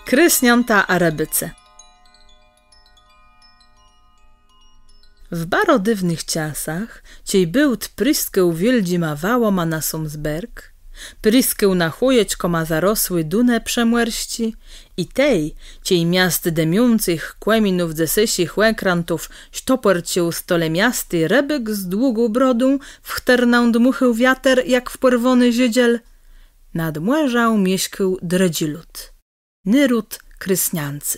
Krysniąta a rebyce. W baro dywnych ciasach, ciej byłt pryskeł wieldi mawało ma na Sumsberg, pryskeł na chujeczko ma zarosły dune przemłerści i tej, ciej miast demiuncych kłeminów dzesysich łekrantów sztoporcił stole miasty rebyk z długą brodą wchternał dmuchył wiater jak w porwony zydziel. Nadmłeżał mieśkył dredzilut, nyrut krysniancy.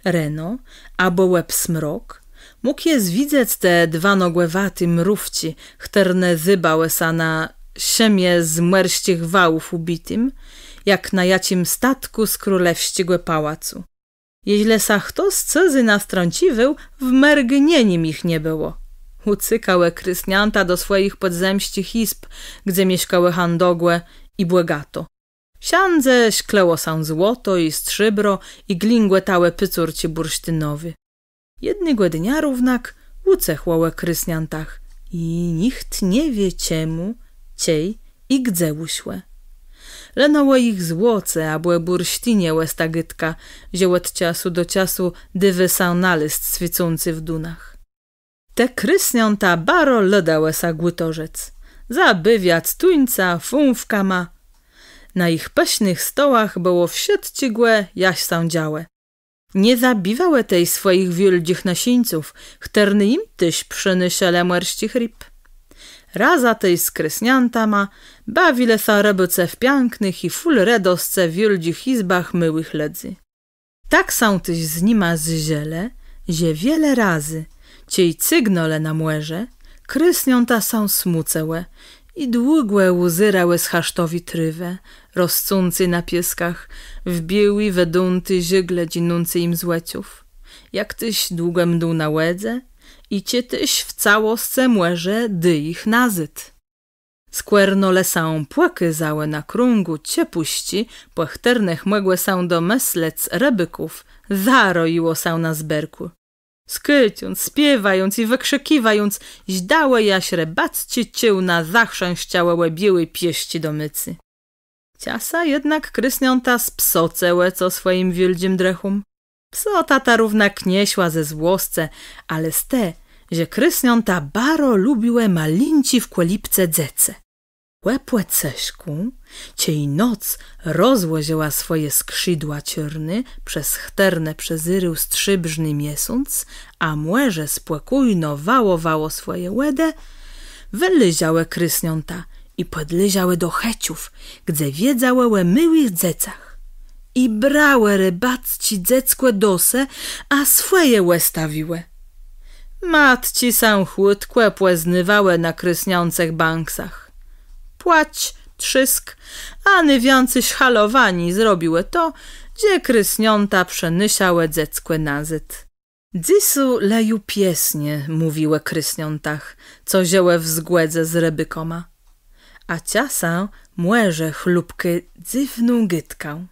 Reno, abo łeb smrok, mógł je zwidzec te dwanogłewaty mrówci, chterne zyba łesa na siemie z młerścich wałów ubitym, jak na jacim statku z królewścigłe pałacu. Jeźle sach to z cezy nastrąciwył, w mergnienim ich nie było. Ucykałe krysnianta do swoich podzemścich izb, gdzie mieszkały handogłe i błegato. Siandze szkleło sam złoto i strzybro i glingłetałe pycurci bursztynowy. Jednego dnia równak ucechłołe krysniantach i nikt nie wie ciemu, ciej i gdzie uśłe. Lenoło ich złoce, a błe bursztynie łesta gytka, wzięło od czasu do czasu dywy saunalist swicący w dunach. Te krysniąta baro loda łesa głytorzec, zabywiac tuńca, fumfka ma. Na ich pysznych stołach było wsiedcigłe jaś sądziałe. Nie zabiwały tej swoich wieldzich nasińców, chterny im tyś przynysiele młerścich ryb. Raza tej z krysniantama bawile sa rebyce w pięknych i ful redosce wieldzich izbach myłych ledzy. Tak są tyś z nima z ziele, że wiele razy, ciej cygnole na młerze, krysniąta są smucełe i długłe łzyrały z hasztowi trywę, roscący na pieskach, wbiły wedunty żygle dzinący im złeciów. Jak tyś długem dół na łedze i cie tyś w całosce młerze dy ich nazyt. Skłernole są płeky załe na krągu ciepuści, płachterne chmłegłe są do meslec rebyków, zaroiło są na zberku. Skyciąc, śpiewając i wykrzykiwając, źdałe jaś rebacci cię na zachrzęściałe łebieły pieści do mycy. Ciasa jednak krysniąta z psocełe, co swoim wieldzim drechum. Psota ta równak nieśła ze złosce, ale z te, że krysniąta baro lubiłe malinci w kłelipce dzece. Łepłe ceśku, ciej noc rozłożyła swoje skrzydła ciorny, przez chterne przezyrył strzybrzny miesiąc, a młerze spłekujno wałowało swoje łedę, wylyziałe krysniąta i podlyziałe do heciów, gdzie wiedzały myłych dzecach. I brałe rybacci dzeckie dose, a swoje łestawiłe. Matci są chłódkłe płeznywały na krysniących banksach. Płać, trzysk, a nywiącyś halowani zrobiły to, gdzie krysniąta przenysiałe dzeckie nazyt. Dzisu leju piesnie, mówiły krysniątach, co ziołe w zgłedze z rebykoma. A ciasa młerze chlubkę dziwną gytkę.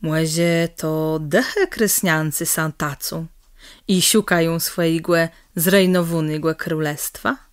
Młezie to deche krysniancy są tacu i siukają swojegłe zrejnowunygłe królestwa.